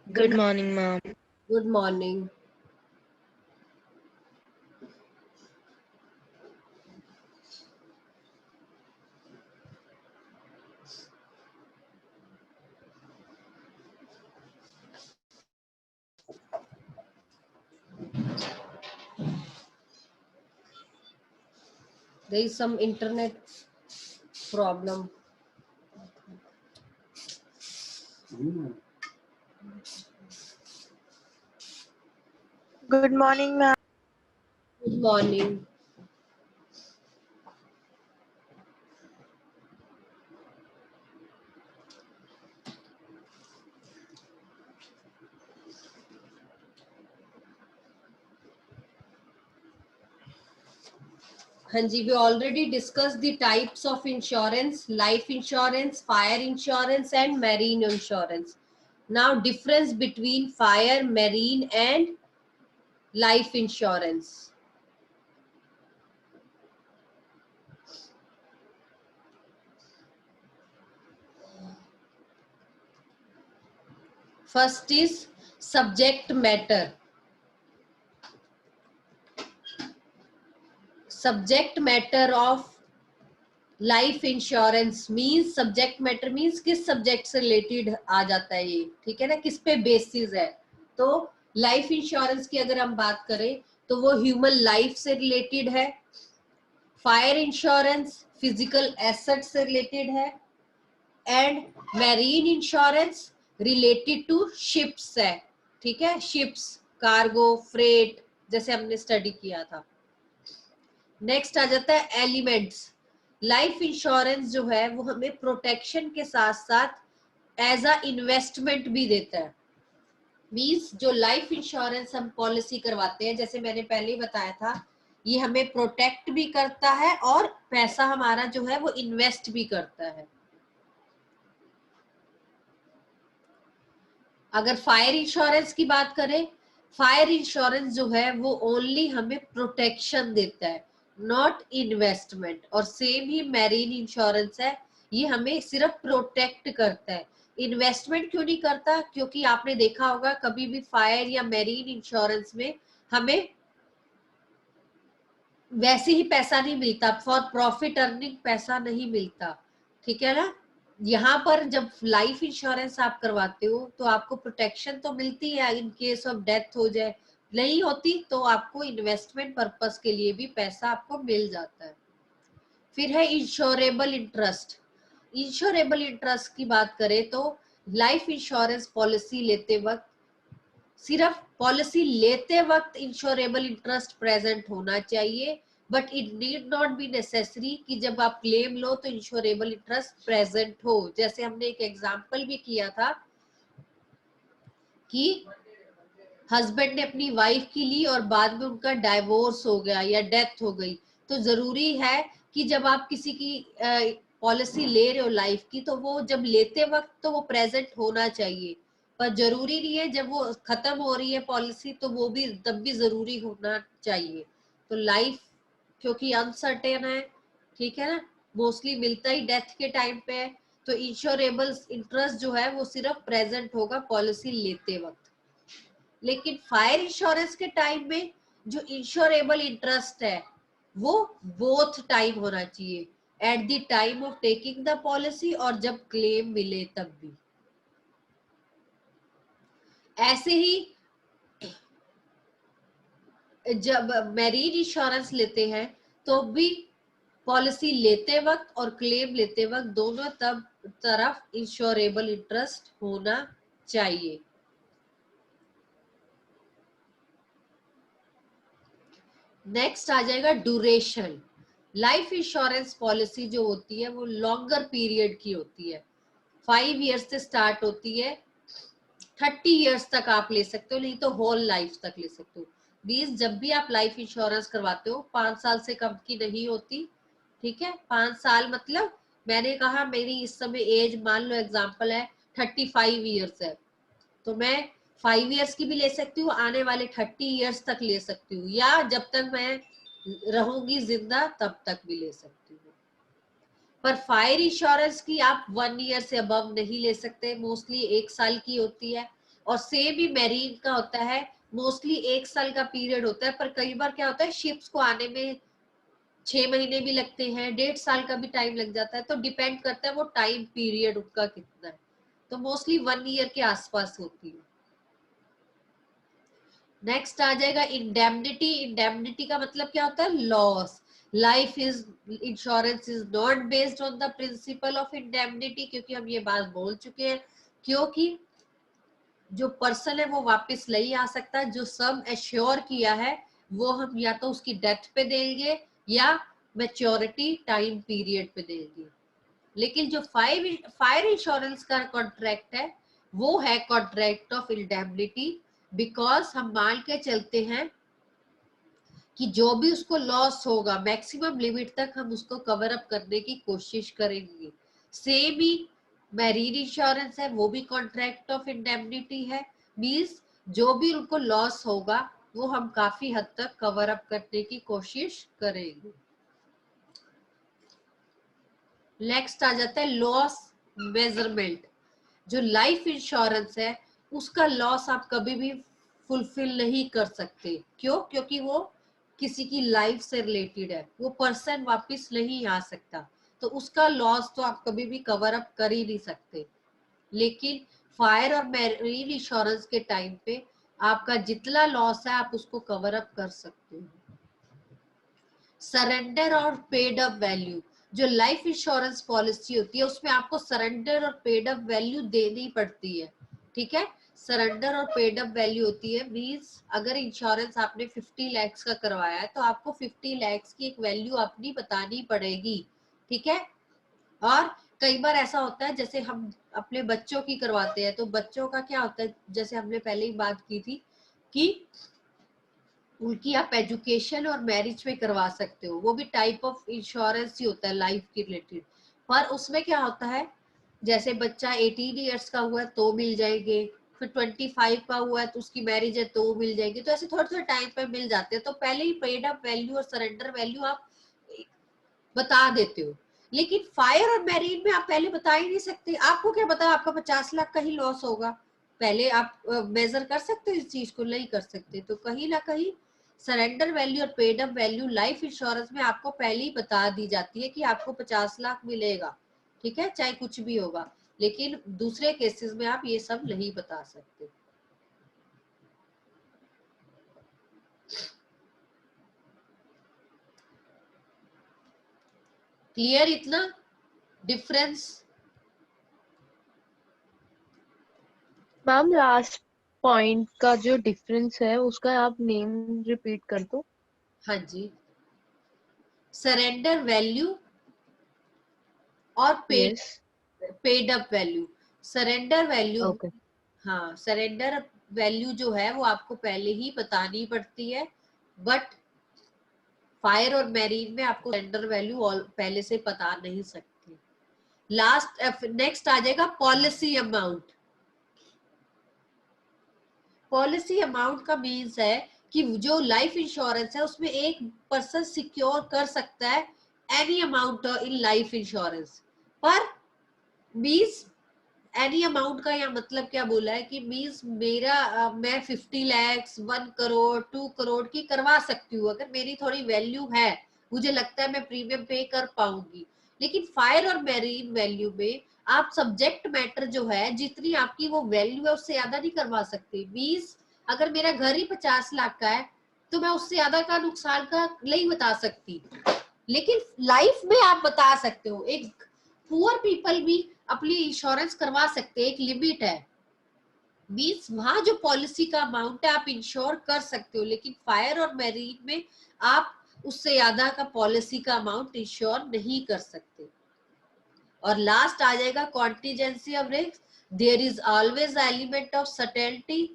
Good morning, ma'am. Good morning. There is some internet problem. Good morning, ma'am. Good morning. Hanji, we already discussed the types of insurance: life insurance, fire insurance, and marine insurance. Now, difference between fire, marine, and life insurance. First is subject matter. Subject matter of life insurance means subject matter means किस subject से related आ जाता है ये, ठीक है ना, किस पे बेसिस है। तो लाइफ इंश्योरेंस की अगर हम बात करें तो वो ह्यूमन लाइफ से रिलेटेड है। फायर इंश्योरेंस फिजिकल एसेट से रिलेटेड है। And marine insurance related to ships है, ठीक है, शिप्स, कार्गो, फ्रेट, जैसे हमने स्टडी किया था। नेक्स्ट आ जाता है एलिमेंट्स। लाइफ इंश्योरेंस जो है वो हमें प्रोटेक्शन के साथ साथ एज अ इन्वेस्टमेंट भी देता है। मींस जो लाइफ इंश्योरेंस हम पॉलिसी करवाते हैं, जैसे मैंने पहले ही बताया था, ये हमें प्रोटेक्ट भी करता है और पैसा हमारा जो है वो इन्वेस्ट भी करता है। अगर फायर इंश्योरेंस की बात करें, फायर इंश्योरेंस जो है वो ओनली हमें प्रोटेक्शन देता है, नॉट इन्वेस्टमेंट। और सेम ही मैरीन इंश्योरेंस है, ये हमें सिर्फ प्रोटेक्ट करता है, इन्वेस्टमेंट क्यों नहीं करता, क्योंकि आपने देखा होगा कभी भी फायर या मैरीन इंश्योरेंस में हमें वैसे ही पैसा नहीं मिलता, फॉर प्रॉफिट अर्निंग पैसा नहीं मिलता, ठीक है ना। यहाँ पर जब लाइफ इंश्योरेंस आप करवाते हो तो आपको प्रोटेक्शन तो मिलती है इन केस ऑफ डेथ हो जाए, नहीं होती तो आपको इन्वेस्टमेंट पर्पस के लिए भी पैसा आपको मिल जाता है। फिर है इंश्योरेबल इंटरेस्ट। इंश्योरेबल इंटरेस्ट की बात करें तो लाइफ इंश्योरेंस पॉलिसी लेते वक्त, सिर्फ पॉलिसी लेते वक्त इंश्योरेबल इंटरेस्ट प्रेजेंट होना चाहिए, but it need not be necessary कि जब आप क्लेम लो तो इंश्योरेबल इंटरेस्ट प्रेजेंट हो। जैसे हमने एक एग्जांपल भी किया था कि हस्बैंड ने अपनी वाइफ की ली और बाद में उनका डाइवोर्स हो गया या डेथ हो गई, तो जरूरी है कि जब आप किसी की पॉलिसी ले रहे हो लाइफ की, तो वो जब लेते वक्त तो वो प्रेजेंट होना चाहिए, पर जरूरी नहीं है जब वो खत्म हो रही है पॉलिसी तो वो भी तब भी जरूरी होना चाहिए। तो लाइफ क्योंकि अनसर्टेन है, ठीक है ना, मोस्टली मिलता ही डेथ के टाइम पे है, तो इंश्योरेबल इंटरेस्ट जो है वो सिर्फ प्रेजेंट होगा पॉलिसी लेते वक्त। लेकिन फायर इंश्योरेंस के टाइम में जो इंश्योरेबल इंटरेस्ट है वो बोथ टाइम होना चाहिए, at the time of taking the policy और जब क्लेम मिले तब भी। ऐसे ही जब मैरीन इंश्योरेंस लेते हैं तो भी पॉलिसी लेते वक्त और क्लेम लेते वक्त दोनों तरफ इंश्योरेबल इंटरेस्ट होना चाहिए। नेक्स्ट आ जाएगा ड्यूरेशन। लाइफ इंश्योरेंस पॉलिसी जो होती है वो लॉन्गर पीरियड की होती है, 5 ईयर्स से स्टार्ट होती है, 30 ईयर्स तक आप ले सकते हो, नहीं तो होल लाइफ तक ले सकते हो। 20 जब भी आप लाइफ इंश्योरेंस करवाते हो 5 साल से कम की नहीं होती, ठीक है। 5 साल मतलब मैंने कहा मेरी इस समय एज मान लो एग्जांपल है 35 ईयर्स है, तो मैं 5 ईयर्स की भी ले सकती हूँ, आने वाले 30 ईयर्स तक ले सकती हूँ, या जब तक मैं रहूंगी जिंदा तब तक भी ले सकती हूँ। पर फायर इंश्योरेंस की आप 1 ईयर से अबव नहीं ले सकते, मोस्टली 1 साल की होती है, और सेम ही मैरीन का होता है, मोस्टली 1 साल का पीरियड होता है, पर कई बार क्या होता है शिप्स को आने में 6 महीने भी लगते हैं, 1.5 साल का भी टाइम लग जाता है, तो डिपेंड करता है वो टाइम पीरियड उसका कितना है, तो मोस्टली 1 ईयर के आसपास होती है। नेक्स्ट आ जाएगा इंडेमनिटी। इंडेमनिटी का मतलब क्या होता है, loss. Life is insurance is not based on the principal of indemnity, क्योंकि हम ये बात बोल चुके हैं, क्योंकि जो पर्सन है वो वापस नहीं आ सकता, जो सम एश्योर किया है वो हम या तो उसकी डेथ पे देंगे या मैच्योरिटी टाइम पीरियड पे देंगे। लेकिन जो फायर इंश्योरेंस का कॉन्ट्रैक्ट है वो है कॉन्ट्रैक्ट ऑफ इंडेमनिटी, बिकॉज हम मान के चलते हैं कि जो भी उसको लॉस होगा मैक्सिमम लिमिट तक हम उसको कवर अप करने की कोशिश करेंगे। सेम ही मैरीन इंश्योरेंस है, वो भी कॉन्ट्रैक्ट ऑफ इंडेमनिटी है, मींस जो भी उनको लॉस होगा वो हम काफी हद तक कवर अप करने की कोशिश करेंगे। नेक्स्ट आ जाता है लॉस मेजरमेंट। जो लाइफ इंश्योरेंस है उसका लॉस आप कभी भी फुलफिल नहीं कर सकते, क्यों? क्योंकि वो किसी की लाइफ से रिलेटेड है, वो पर्सन वापस नहीं आ सकता, तो उसका लॉस तो आप कभी भी कवर अप कर ही नहीं सकते। लेकिन फायर और मैरीन इंश्योरेंस के टाइम पे आपका जितना लॉस है आप उसको कवर अप कर सकते हो। सरेंडर और पेड अप वैल्यू। जो लाइफ इंश्योरेंस पॉलिसी होती है उसमें आपको सरेंडर और पेड अप वैल्यू देनी पड़ती है, ठीक है। सरेंडर और पेड अप वैल्यू होती है, मींस अगर इंश्योरेंस आपने 50 लाख का करवाया है तो आपको 50 लाख की एक वैल्यू अपनी बतानी पड़ेगी, ठीक है। और कई बार ऐसा होता है जैसे हम अपने बच्चों की करवाते हैं, तो बच्चों का क्या होता है, जैसे हमने पहले ही बात की थी कि उनकी आप एजुकेशन और मैरिज में करवा सकते हो, वो भी टाइप ऑफ इंश्योरेंस ही होता है लाइफ के रिलेटेड। पर उसमें क्या होता है, जैसे बच्चा 18 इयर्स का हुआ है तो मिल जाएंगे, फिर 25 का हुआ है तो उसकी मैरिज है तो मिल जाएगी, तो ऐसे थोड़े थोड़े टाइम पे मिल जाते हैं। तो पहले ही पेड अप वैल्यू और सरेंडर वैल्यू आप बता देते हो, लेकिन फायर और मैरीन में आप पहले बता ही नहीं सकते। आपको क्या पता आपका 50 लाख का ही लॉस होगा, पहले आप मेजर कर सकते हो इस चीज को? नहीं कर सकते। तो कहीं ना कहीं सरेंडर वैल्यू और paid up value life insurance में आपको पहले ही बता दी जाती है कि आपको 50 लाख मिलेगा, ठीक है, चाहे कुछ भी होगा। लेकिन दूसरे केसेस में आप ये सब नहीं बता सकते। क्लियर इतना डिफरेंस? मैम लास्ट पॉइंट का जो डिफरेंस है उसका आप नेम रिपीट कर दो। हाँ जी, सरेंडर वैल्यू और yes, paid up value. Surrender value, okay. हाँ, सरेंडर वैल्यू जो है वो आपको पहले ही बतानी पड़ती है, बट फायर और मैरीन में आपको सरेंडर वैल्यू पहले से बता नहीं सकते। लास्ट नेक्स्ट आ जाएगा पॉलिसी अमाउंट। पॉलिसी अमाउंट का मीन्स है कि जो लाइफ इंश्योरेंस है उसमें एक पर्सन सिक्योर कर सकता है any amount in life insurance, पर मीन्स एनी अमाउंट का यहाँ मतलब क्या बोला है कि मीन्स मेरा मैं 50 लाख 1 करोड़ 2 करोड़ की करवा सकती हूँ, अगर मेरी थोड़ी वैल्यू है, मुझे लगता है मैं प्रीमियम पे कर पाऊंगी। लेकिन फायर और मैरीन वैल्यू में आप सब्जेक्ट मैटर जो है जितनी आपकी वो वैल्यू है उससे ज्यादा नहीं करवा सकते। मीन्स अगर मेरा घर ही 50 लाख का है तो मैं उससे ज्यादा का नुकसान का नहीं बता सकती, लेकिन लाइफ में आप बता सकते हो। एक पुअर पीपल भी अपनी इंश्योरेंस करवा सकते हैं, एक लिमिट है, मींस वहां जो पॉलिसी का अमाउंट है आप इंश्योर कर सकते हो, लेकिन फायर और मैरीन में आप उससे ज्यादा का पॉलिसी का अमाउंट इंश्योर नहीं कर सकते। और लास्ट आ जाएगा contingency of risk. There is always element of certainty,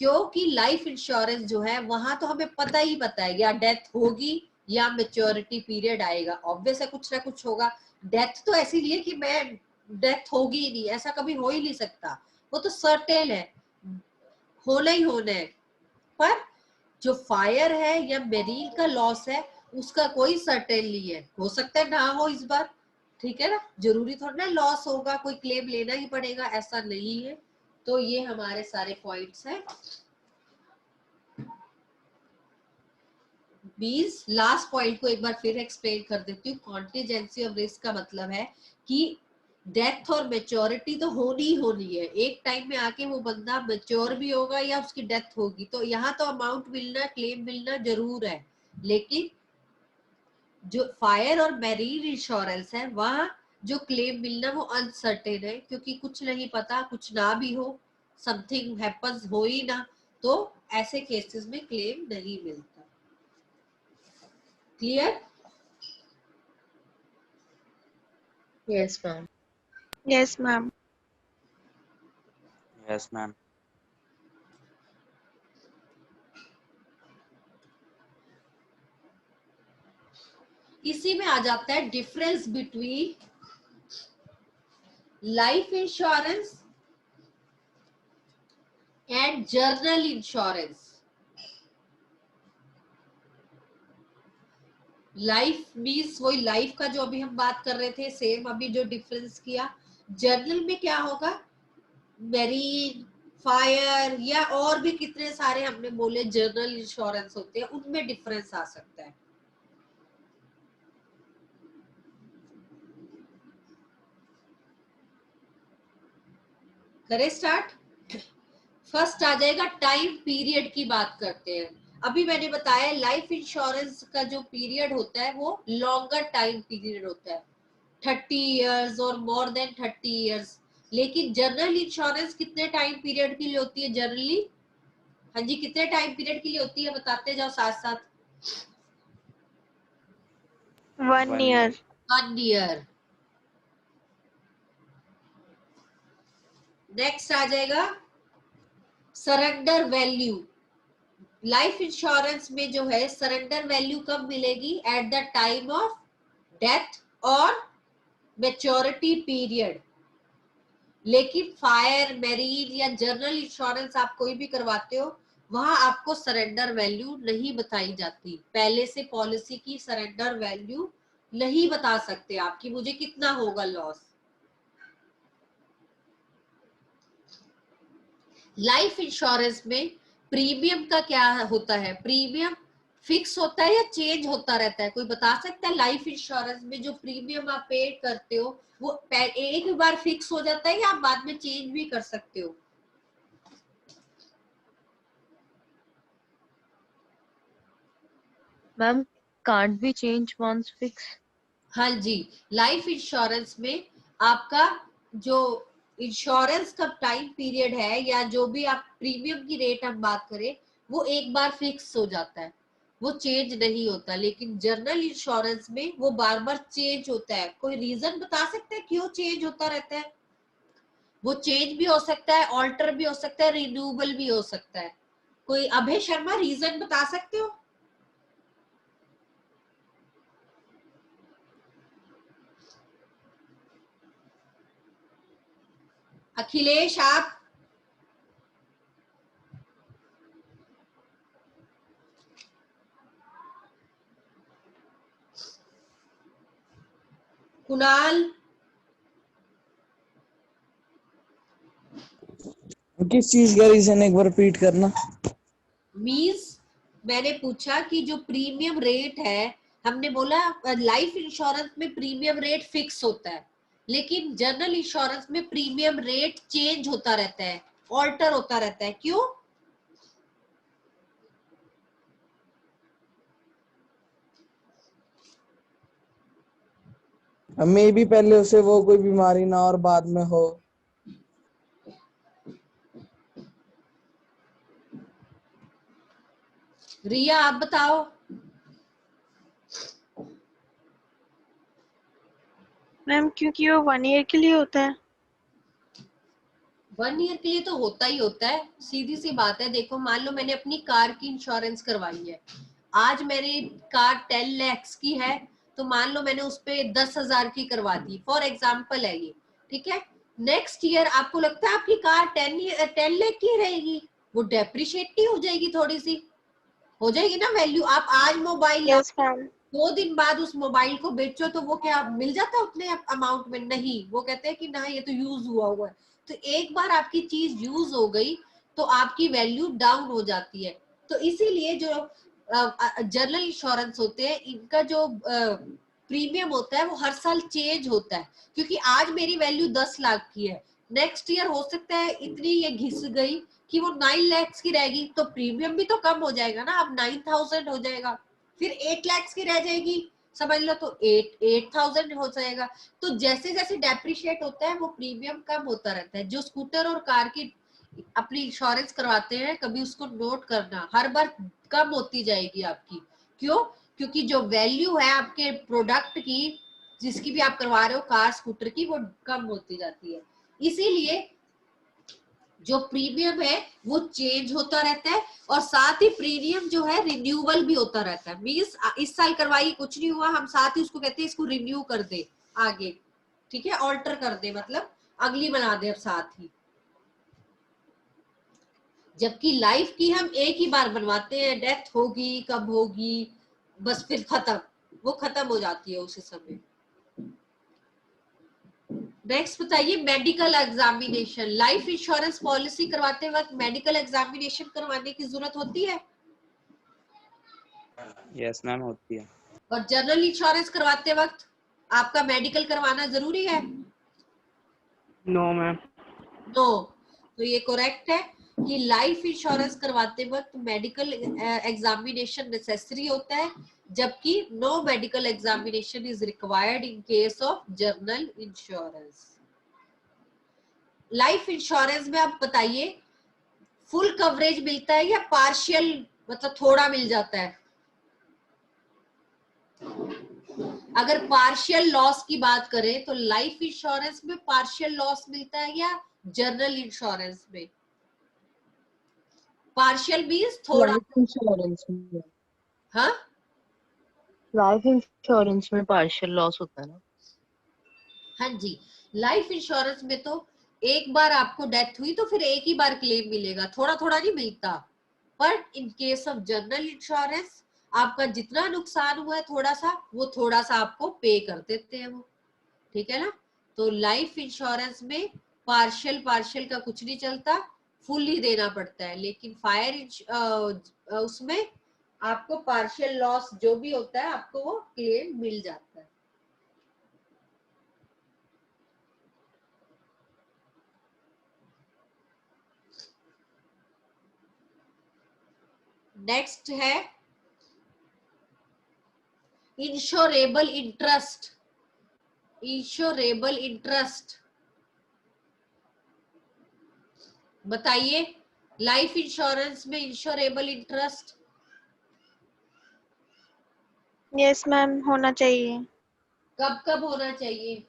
क्योंकि लाइफ इंश्योरेंस जो है वहां तो हमें पता ही पता है या डेथ होगी या मेच्योरिटी पीरियड आएगा, ऑब्वियस है कुछ ना कुछ होगा। डेथ तो ऐसी नहीं है कि मैं डेथ होगी ही नहीं, ऐसा कभी हो ही नहीं सकता, वो तो सर्टेन है, होना ही होना है। पर जो फायर है या मेरीन का लॉस है उसका कोई सर्टेन नहीं है, हो सकता है ना हो इस बार, ठीक है ना, जरूरी थोड़ा ना लॉस होगा, कोई क्लेम लेना ही पड़ेगा, ऐसा नहीं है। तो ये हमारे सारे पॉइंट्स हैं। 20 लास्ट पॉइंट को एक बार फिर एक्सप्लेन कर देती हूँ। कॉन्टिजेंसी ऑफ रिस्क का मतलब है कि डेथ और मेच्योरिटी तो होनी ही होनी है, एक टाइम में आके वो बंदा मेच्योर भी होगा या उसकी डेथ होगी, तो यहाँ तो अमाउंट मिलना, क्लेम मिलना जरूर है। लेकिन जो फायर और मैरीन इंश्योरेंस है वहां जो क्लेम मिलना वो अनसर्टेन है, क्योंकि कुछ नहीं पता, कुछ ना भी हो, समथिंग हैपन्स हो ही ना, तो ऐसे केसेस में क्लेम नहीं मिलता। Clear? Yes ma'am. Yes ma'am. Yes ma'am. इसी में आ जाता है difference between life insurance and journal insurance. Life means वही लाइफ का जो अभी हम बात कर रहे थे, सेम अभी जो डिफरेंस किया। जर्नल में क्या होगा, मैरीन, फायर या और भी कितने सारे हमने बोले जर्नल इंश्योरेंस होते हैं, उनमें डिफरेंस आ सकता है। करें स्टार्ट। फर्स्ट आ जाएगा टाइम पीरियड की बात करते हैं। अभी मैंने बताया लाइफ इंश्योरेंस का जो पीरियड होता है वो लॉन्गर टाइम पीरियड होता है, 30 इयर्स और मोर देन 30 इयर्स। लेकिन जनरल इंश्योरेंस कितने टाइम पीरियड के लिए होती है जनरली? हाँ जी, कितने टाइम पीरियड के लिए होती है, बताते जाओ साथ साथ। 1 ईयर। 1 ईयर। नेक्स्ट आ जाएगा सरेंडर वैल्यू। लाइफ इंश्योरेंस में जो है सरेंडर वैल्यू कब मिलेगी? At the time of death और मैच्योरिटी पीरियड। लेकिन फायर, मैरीन या जनरल इंश्योरेंस आप कोई भी करवाते हो, वहां आपको सरेंडर वैल्यू नहीं बताई जाती। पहले से पॉलिसी की सरेंडर वैल्यू नहीं बता सकते आपकी मुझे कितना होगा लॉस। लाइफ इंश्योरेंस में प्रीमियम का क्या होता है? प्रीमियम फिक्स होता है या चेंज होता रहता है? कोई बता सकता है? लाइफ इंश्योरेंस में जो प्रीमियम आप पे करते हो वो एक बार फिक्स हो जाता है या आप बाद में चेंज भी कर सकते हो? Ma'am can't be change once fix. हाँ जी, लाइफ इंश्योरेंस में आपका जो इंश्योरेंस का टाइम पीरियड है या जो भी आप प्रीमियम की रेट हम बात करें वो एक बार फिक्स हो जाता है, वो चेंज नहीं होता। लेकिन जनरल इंश्योरेंस में वो बार बार चेंज होता है। कोई रीजन बता सकते हैं क्यों चेंज होता रहता है? वो चेंज भी हो सकता है, ऑल्टर भी हो सकता है, रिन्यूएबल भी हो सकता है। कोई अभय शर्मा रीजन बता सकते हो? अखिलेश आप? कुणाल? किस चीज का रीजन एक बार रिपीट करना। मींस मैंने पूछा कि जो प्रीमियम रेट है, हमने बोला लाइफ इंश्योरेंस में प्रीमियम रेट फिक्स होता है, लेकिन जनरल इंश्योरेंस में प्रीमियम रेट चेंज होता रहता है, ऑल्टर होता रहता है, क्यों? मे भी पहले उसे वो कोई बीमारी ना और बाद में हो। रिया आप बताओ। मैम क्योंकि वो 1 ईयर के लिए होता है। 1 ईयर के लिए तो होता ही होता है, सीधी सी बात है। देखो मान लो मैंने अपनी कार की इंश्योरेंस करवाई है, आज मेरी कार 10 लाख की है, तो मान लो मैंने उस पे 10,000 की करवा दी, फॉर एग्जाम्पल है ये, ठीक है। नेक्स्ट ईयर आपको लगता है आपकी कार 10 लाख की रहेगी? वो डेप्रिशिएट नहीं हो जाएगी? थोड़ी सी हो जाएगी ना वैल्यू। आप आज मोबाइल यस मैम। 2 दिन बाद उस मोबाइल को बेचो तो वो क्या मिल जाता है उतने अमाउंट में? नहीं, वो कहते हैं कि ना ये तो यूज हुआ है, तो एक बार आपकी चीज यूज हो गई तो आपकी वैल्यू डाउन हो जाती है। तो इसीलिए जो जनरल इंश्योरेंस होते हैं इनका जो प्रीमियम होता है वो हर साल चेंज होता है, क्योंकि आज मेरी वैल्यू 10 लाख की है, नेक्स्ट ईयर हो सकता है इतनी ये घिस गई कि वो 9 लाख की रहेगी, तो प्रीमियम भी तो कम हो जाएगा ना, अब 9,000 हो जाएगा, फिर 8 लाख की रह जाएगी, समझ लो, तो 8,000 हो जाएगा। तो जैसे जैसे डेप्रिशिएट होता है वो प्रीमियम कम होता रहता है। जो स्कूटर और कार की अपनी इंश्योरेंस करवाते हैं कभी उसको नोट करना, हर बार कम होती जाएगी आपकी। क्यों? क्योंकि जो वैल्यू है आपके प्रोडक्ट की, जिसकी भी आप करवा रहे हो कार स्कूटर की, वो कम होती जाती है। इसीलिए जो प्रीमियम है वो चेंज होता रहता है, और साथ ही प्रीमियम जो है रिन्यूअल भी होता रहता है। मींस इस साल करवाई कुछ नहीं हुआ, हम साथ ही उसको कहते हैं इसको रिन्यू कर दे आगे, ठीक है, ऑल्टर कर दे, मतलब अगली बना दे अब साथ ही। जबकि लाइफ की हम एक ही बार बनवाते हैं, डेथ होगी कब होगी बस फिर खत्म, वो खत्म हो जाती है उसी समय। नेक्स्ट बताइए, medical examination. Life insurance policy करवाते वक्त मेडिकल एग्जामिनेशन करवाने की जरूरत होती है? यस मैम होती है। और जनरल इंश्योरेंस करवाते वक्त आपका मेडिकल करवाना जरूरी है? No ma'am. नो। तो ये करेक्ट है कि लाइफ इंश्योरेंस करवाते वक्त मेडिकल एग्जामिनेशन नेसेसरी होता है, जबकि no medical examination is required in case of general insurance. Life insurance में आप बताइए, फुल कवरेज मिलता है या पार्शियल, मतलब थोड़ा मिल जाता है? अगर पार्शियल लॉस की बात करें तो लाइफ इंश्योरेंस में पार्शियल लॉस मिलता है या जनरल इंश्योरेंस में? पार्शियल मींस थोड़ा। लाइफ इंश्योरेंस में, हाँ, लाइफ इंश्योरेंस में पार्शियल लॉस होता है ना। हाँ जी। लाइफ इंश्योरेंस में तो एक बार आपको डेथ हुई तो फिर एक ही बार क्लेम मिलेगा, थोड़ा थोड़ा नहीं मिलता। पर इन केस ऑफ जनरल इंश्योरेंस आपका जितना नुकसान हुआ है थोड़ा सा, वो थोड़ा सा आपको पे कर देते हैं वो, ठीक है ना। तो लाइफ इंश्योरेंस में पार्शियल पार्शियल का कुछ नहीं चलता, फुल ही देना पड़ता है। लेकिन फायर उसमें आपको पार्शियल लॉस जो भी होता है आपको वो क्लेम मिल जाता है। नेक्स्ट है इंश्योरेबल इंटरेस्ट। इंश्योरेबल इंटरेस्ट बताइए, लाइफ इंश्योरेंस में इंश्योरेबल इंटरेस्ट यस मैम, होना चाहिए। कब कब होना चाहिए?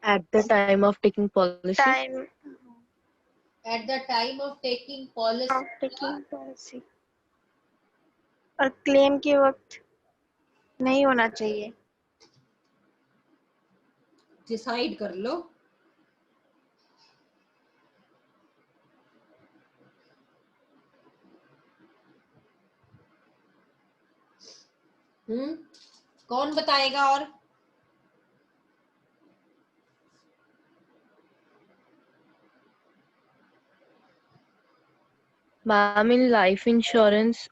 At the time of taking policy. Time at the time of taking policy. Of taking policy, और क्लेम के वक्त नहीं होना चाहिए। डिसाइड कर लो। कौन बताएगा? और Ma'am, in life insurance,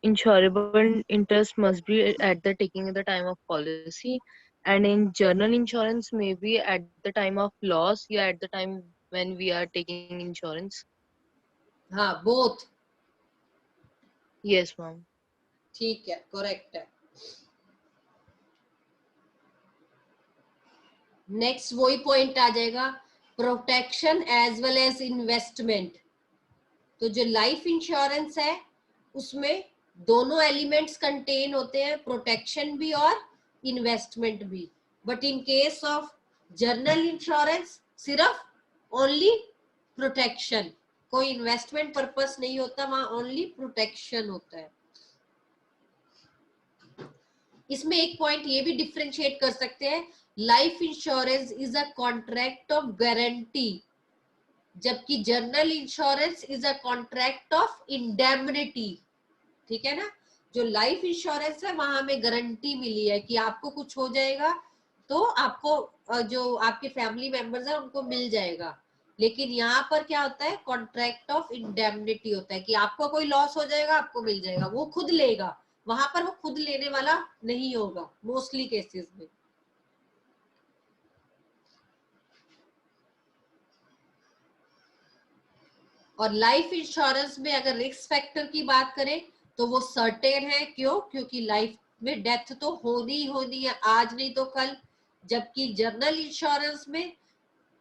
insurable interest must be at the taking the time of policy, and in general insurance, maybe at the time of loss, yeah, at the time when we are taking insurance. हाँ, both. Yes, ma'am. ठीक है, correct है। Next वही point आ जाएगा, protection as well as investment. तो जो life insurance है उसमें दोनों एलिमेंट्स कंटेन होते हैं, प्रोटेक्शन भी और इन्वेस्टमेंट भी। But in case of general insurance सिर्फ ओनली प्रोटेक्शन, कोई इन्वेस्टमेंट पर्पस नहीं होता, वहां ओनली प्रोटेक्शन होता है। इसमें एक पॉइंट ये भी डिफरेंशिएट कर सकते हैं, life insurance is a contract of guarantee, जबकि general insurance is a contract of indemnity, ठीक है ना। जो लाइफ इंश्योरेंस है वहां हमें गारंटी मिली है कि आपको कुछ हो जाएगा तो आपको जो आपके फैमिली मेंबर्स हैं उनको मिल जाएगा। लेकिन यहाँ पर क्या होता है, कॉन्ट्रैक्ट ऑफ इंडेमनिटी होता है कि आपको कोई लॉस हो जाएगा आपको मिल जाएगा, वो खुद लेगा। वहां पर वो खुद लेने वाला नहीं होगा मोस्टली केसेस में। और लाइफ इंश्योरेंस में अगर रिस्क फैक्टर की बात करें तो वो सर्टेन है। क्यों? क्योंकि लाइफ में डेथ तो होनी ही होनी है, आज नहीं तो कल। जबकि जनरल इंश्योरेंस में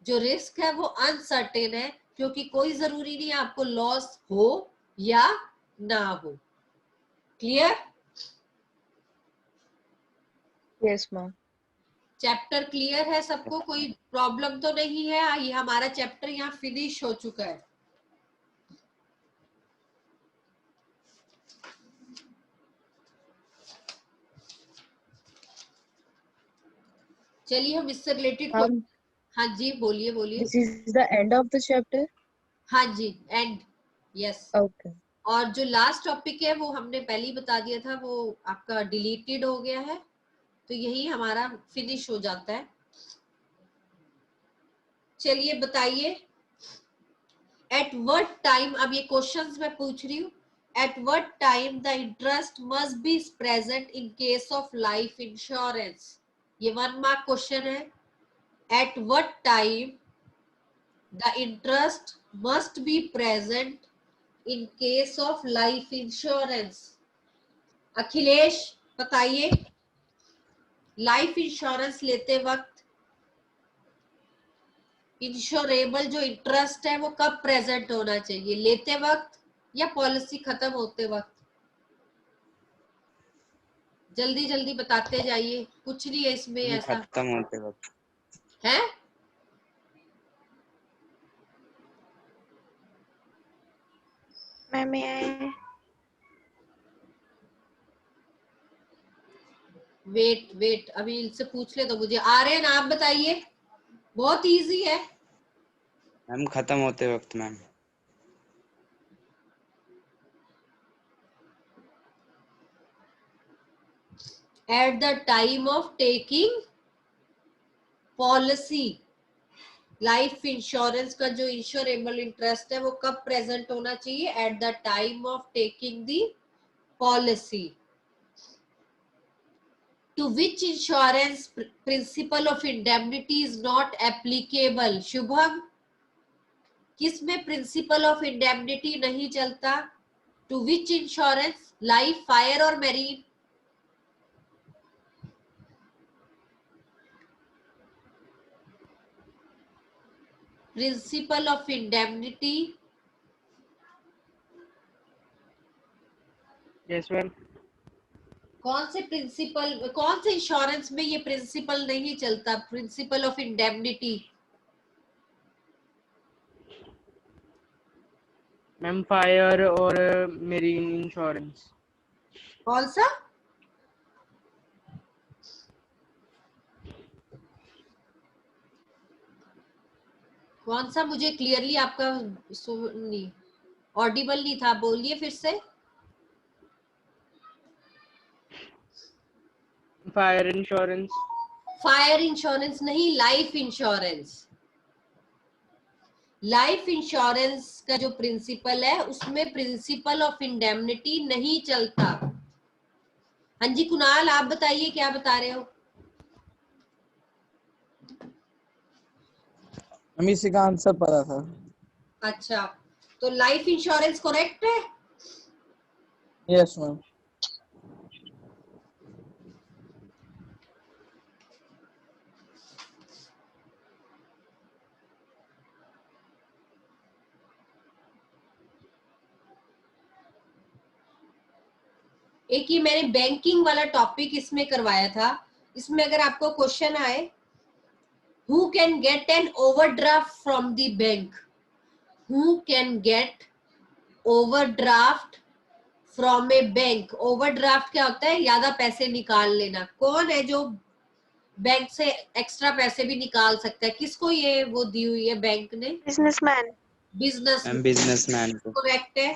जो रिस्क है वो अनसर्टेन है, क्योंकि कोई जरूरी नहीं आपको लॉस हो या ना हो। Clear? Yes, ma'am. Chapter clear है सबको? कोई प्रॉब्लम तो नहीं है? ये हमारा चैप्टर यहाँ फिनिश हो चुका है। चलिए हम इससे रिलेटेड Um, हाँ जी, बोलिए बोलिए। this is the end of the chapter. हाँ जी, एंड। यस। Okay. और जो लास्ट टॉपिक है वो हमने पहले ही बता दिया था, वो आपका डिलीटेड हो गया है, तो यही हमारा फिनिश हो जाता है। चलिए बताइए, एट व्हाट टाइम, अब ये क्वेश्चंस मैं पूछ रही हूँ, at what time the interest must be present in case of life insurance. ये 1 मार्क क्वेश्चन है। At what time the interest must be present in case of life insurance. Akhilesh बताइए, life insurance लेते वक्त insurable जो interest है वो कब present होना चाहिए, लेते वक्त या पॉलिसी खत्म होते वक्त? जल्दी जल्दी बताते जाइए, कुछ नहीं है इसमें ऐसा खत्म होते वक्त। है। मैम आए। वेट वेट, अभी इनसे पूछ ले तो मुझे। आर्यन आप बताइए, बहुत इजी है। मैम खत्म होते वक्त ma'am. At the time of taking policy, life insurance का जो इंश्योरेबल इंटरेस्ट है वो कब प्रेजेंट होना चाहिए? At the time of taking the policy. To which insurance principle of indemnity is not applicable? Shubham, किस में प्रिंसिपल ऑफ इंडेमनिटी नहीं चलता? To which insurance? Life, fire और marine? Principle of indemnity. Yes ma'am. कौन से principal, कौन से insurance में ये प्रिंसिपल नहीं चलता, principal of indemnity? Ma'am fire और मेरीन इंश्योरेंस। कौन सा? कौन सा? मुझे क्लियरली आपका नहीं, ऑडिबल नहीं था, बोलिए फिर से। Fire insurance. फायर इंश्योरेंस नहीं, लाइफ इंश्योरेंस। लाइफ इंश्योरेंस का जो प्रिंसिपल है उसमें प्रिंसिपल ऑफ इंडेमनिटी नहीं चलता। हाँ जी कुणाल, आप बताइए क्या बता रहे हो? हमें इसी का आंसर पता था। अच्छा, तो लाइफ इंश्योरेंस करेक्ट है? Yes ma'am. एक ही मैंने बैंकिंग वाला टॉपिक इसमें करवाया था। इसमें अगर आपको क्वेश्चन आए, who can get an overdraft from the bank? Who can get overdraft from A bank? Overdraft क्या होता है? ज्यादा पैसे निकाल लेना। कौन है जो बैंक से एक्स्ट्रा पैसे भी निकाल सकता है? किसको ये वो दी हुई है बैंक ने? बिजनेसमैन। बिजनेस, मैम बिजनेसमैन को। करेक्ट है।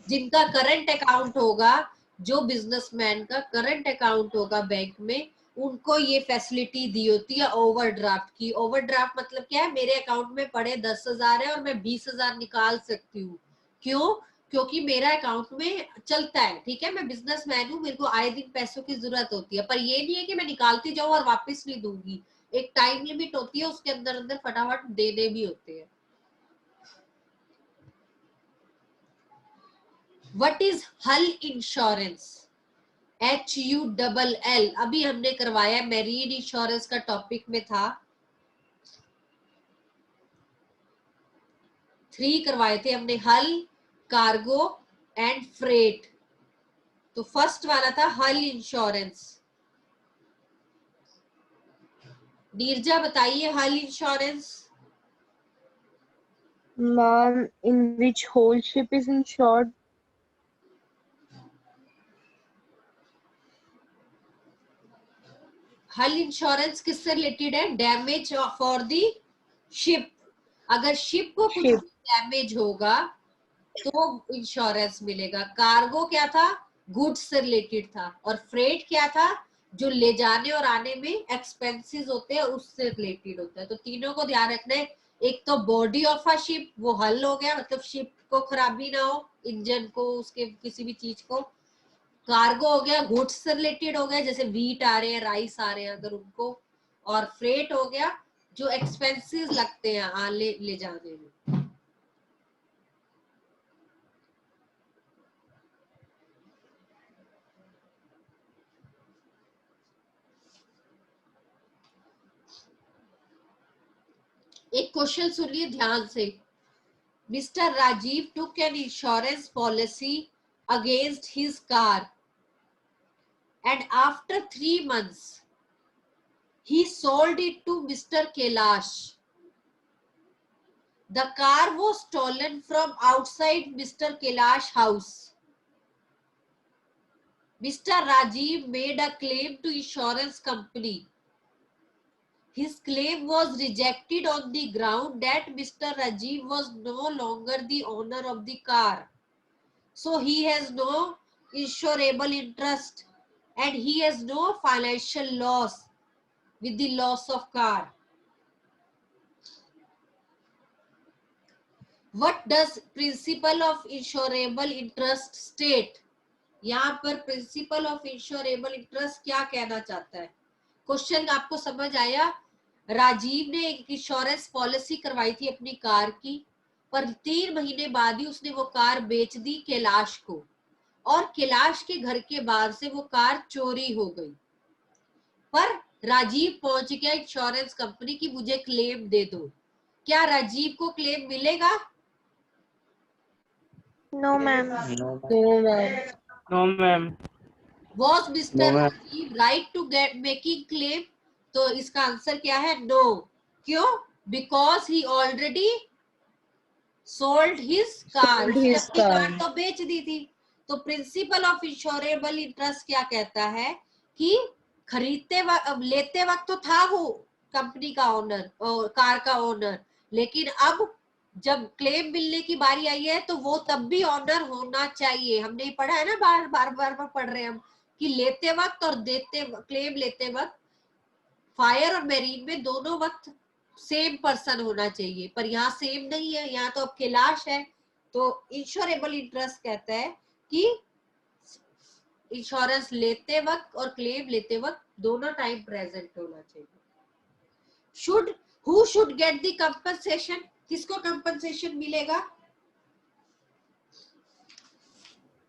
जिनका करंट अकाउंट होगा, जो बिजनेसमैन का करंट अकाउंट होगा बैंक में, उनको ये फैसिलिटी दी होती है ओवरड्राफ्ट की। ओवरड्राफ्ट मतलब क्या है, मेरे अकाउंट में पड़े 10,000 है और मैं 20,000 निकाल सकती हूँ। क्यों? क्योंकि मेरा अकाउंट में चलता है, ठीक है, मैं बिजनेसमैन हूँ, मेरे को आए दिन पैसों की जरूरत होती है, पर ये नहीं है कि मैं निकालती जाऊं और वापस नहीं दूंगी। एक टाइम लिमिट होती है, उसके अंदर अंदर फटाफट देने भी होते हैं। व्हाट इज हल इंश्योरेंस? HULL अभी हमने करवाया, मैरीन इंश्योरेंस का टॉपिक में था। 3 करवाए थे हमने, हल, कार्गो एंड फ्रेट। तो फर्स्ट वाला था हल इंश्योरेंस। नीरजा बताइए हल insurance. Ma'am, in which whole ship is insured? हल इंश्योरेंस किससे रिलेटेड है? Damage for the ship. अगर शिप को कुछ Ship. डैमेज होगा तो इंश्योरेंस मिलेगा। कार्गो क्या था? गुड्स से रिलेटेड था। और फ्रेट क्या था? जो ले जाने और आने में एक्सपेंसेस होते हैं उससे रिलेटेड होता है। तो तीनों को ध्यान रखना है। एक तो बॉडी ऑफ अ शिप, वो हल हो गया, मतलब शिप को खराबी ना हो, इंजन को, उसके किसी भी चीज को। कार्गो हो गया, गुड्स से रिलेटेड हो गया, जैसे व्हीट आ रहे हैं, राइस आ रहे हैं अगर उनको। और फ्रेट हो गया जो एक्सपेंसेस लगते हैं ले जाने में। एक क्वेश्चन सुनिए ध्यान से। Mr Rajiv took an insurance policy against his car and after 3 months he sold it to Mr. Kailash. The car was stolen from outside Mr. Kailash house. Mr. Rajiv made a claim to insurance company. His claim was rejected on the ground that Mr. Rajiv was no longer the owner of the car. So he has no insurable interest and he has no financial loss with the loss of car. What does principle of insurable interest state? यहाँ पर principle of insurable interest क्या कहना चाहता है? Question आपको समझ आया? राजीव ने एक इंश्योरेंस पॉलिसी करवाई थी अपनी कार की, पर 3 महीने बाद ही उसने वो कार बेच दी कैलाश को, और कैलाश के घर के बाहर से वो कार चोरी हो गई। पर राजीव पहुंच गया इंश्योरेंस कंपनी की, मुझे क्लेम दे दो। क्या राजीव को क्लेम मिलेगा? No ma'am. No No, ma'am. No, ma'am. Was no Mr. Ma'am. Rajiv right to get making claim? तो इसका आंसर क्या है? नो। क्यों? Because he already sold his car. Sold उसने his अपनी कार car. तो बेच दी थी। तो प्रिंसिपल ऑफ इंश्योरेबल इंटरेस्ट क्या कहता है कि खरीदते वक्त, लेते वक्त तो था वो कंपनी का ओनर, कार का ओनर, लेकिन अब जब क्लेम मिलने की बारी आई है तो वो तब भी ऑनर होना चाहिए। हमने पढ़ा है ना, बार बार पढ़ रहे हैं हम कि लेते वक्त और देते, क्लेम लेते वक्त फायर और मैरीन में दोनों वक्त सेम पर्सन होना चाहिए, पर यहाँ सेम नहीं है, यहाँ तो अब कैलाश है। तो इंश्योरेबल इंटरेस्ट कहता है कि इंश्योरेंस लेते वक्त और क्लेम लेते वक्त दोनों टाइम प्रेजेंट होना चाहिए। Should, who should get the compensation? किसको कंपनसेशन मिलेगा?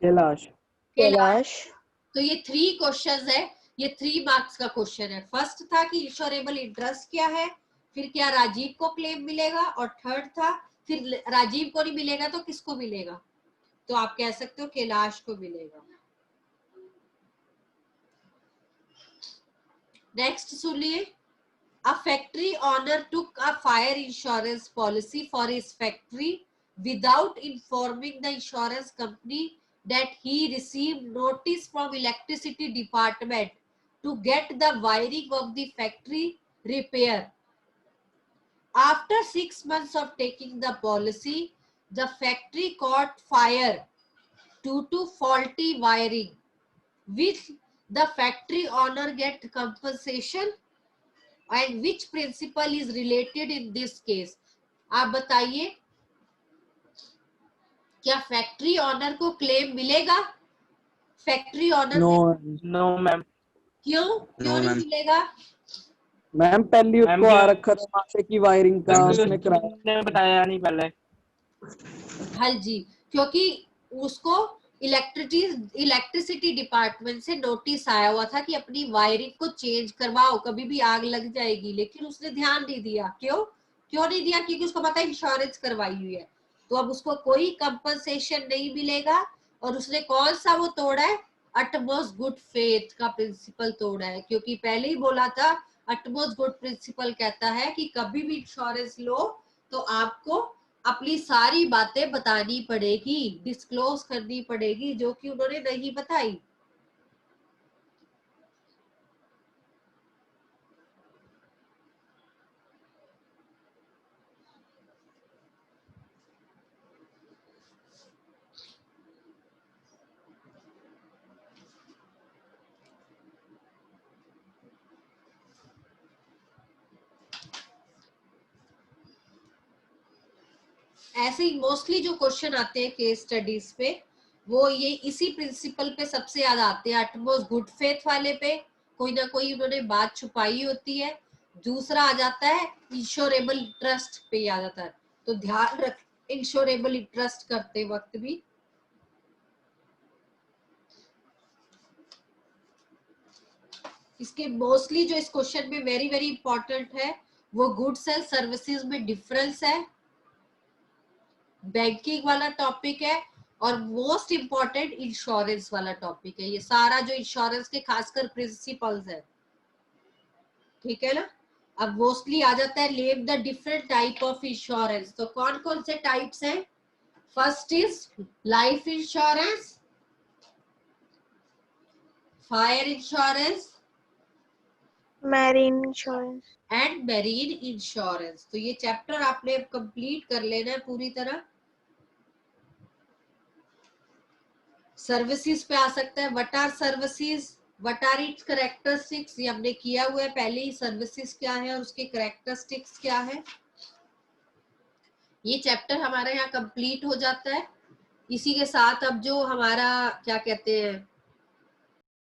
कैलाश। Kailash. तो ये 3 क्वेश्चंस है, ये 3 मार्क्स का क्वेश्चन है। फर्स्ट था कि इंश्योरेबल इंटरेस्ट क्या है, फिर क्या राजीव को क्लेम मिलेगा, और थर्ड था फिर राजीव को नहीं मिलेगा तो किसको मिलेगा? तो आप कह सकते हो कैलाश को मिलेगा। नेक्स्ट सुनिए। A factory owner took a fire insurance policy for his factory without informing the insurance company that he received notice from electricity department to get the wiring of the factory repair. After 6 months of taking the policy, the factory caught fire due to faulty wiring, which the factory owner get compensation and which principle is related in this case? आप बताइए, क्या factory owner को claim मिलेगा? Factory owner no no ma'am. क्यों no नहीं ma'am. मिलेगा? Ma'am पहले ma'am उसको आ क्यों? रखा था वहां से की वायरिंग का मैम, उसने कराया। उसने बताया नहीं पहले। हाँ जी, क्योंकि उसको इलेक्ट्रिसिटी डिपार्टमेंट से नोटिस आया हुआ था कि अपनी वायरिंग को चेंज करवाओ, कभी भी आग लग जाएगी, लेकिन उसने ध्यान नहीं दिया। क्यों नहीं दिया? क्योंकि उसको पता है इंश्योरेंस करवाई हुई है। तो अब उसको कोई कंपनसेशन नहीं मिलेगा। और उसने कौन सा वो तोड़ा है? अटमोस्ट गुड फेथ का प्रिंसिपल तोड़ा है, क्योंकि पहले ही बोला था अटमोस्ट गुड प्रिंसिपल कहता है कि कभी भी इंश्योरेंस लो तो आपको अपनी सारी बातें बतानी पड़ेगी, डिस्क्लोज करनी पड़ेगी, जो कि उन्होंने नहीं बताई। ऐसे ही मोस्टली जो क्वेश्चन आते हैं केस स्टडीज पे, वो ये इसी प्रिंसिपल पे सबसे ज्यादा आते हैं। अटमोस्ट गुड फेथ वाले पे कोई ना कोई उन्होंने बात छुपाई होती है। दूसरा आ जाता है इंश्योरेबल ट्रस्ट पे आ जाता है। तो ध्यान रख, इंश्योरेबल ट्रस्ट करते वक्त भी इसके मोस्टली जो इस क्वेश्चन में वेरी वेरी इंपॉर्टेंट है वो गुड्स एंड सर्विसेज में डिफरेंस है, बैंकिंग वाला टॉपिक है, और मोस्ट इंपॉर्टेंट इंश्योरेंस वाला टॉपिक है। ये सारा जो इंश्योरेंस के खासकर प्रिंसिपल्स है, ठीक है ना। अब मोस्टली आ जाता है name the different type of insurance. तो कौन कौन से टाइप्स हैं? First is life insurance, fire insurance marine insurance. And marine insurance. तो ये चैप्टर आपने कंप्लीट कर लेना है पूरी तरह। सर्विसेज पे आ सकता है, what are services, what are its characteristics, ये हमने किया हुआ है पहले ही। सर्विसेज क्या है और उसके कैरेक्टरिस्टिक्स क्या है, ये चैप्टर हमारा यहाँ कंप्लीट हो जाता है। इसी के साथ अब जो हमारा क्या कहते हैं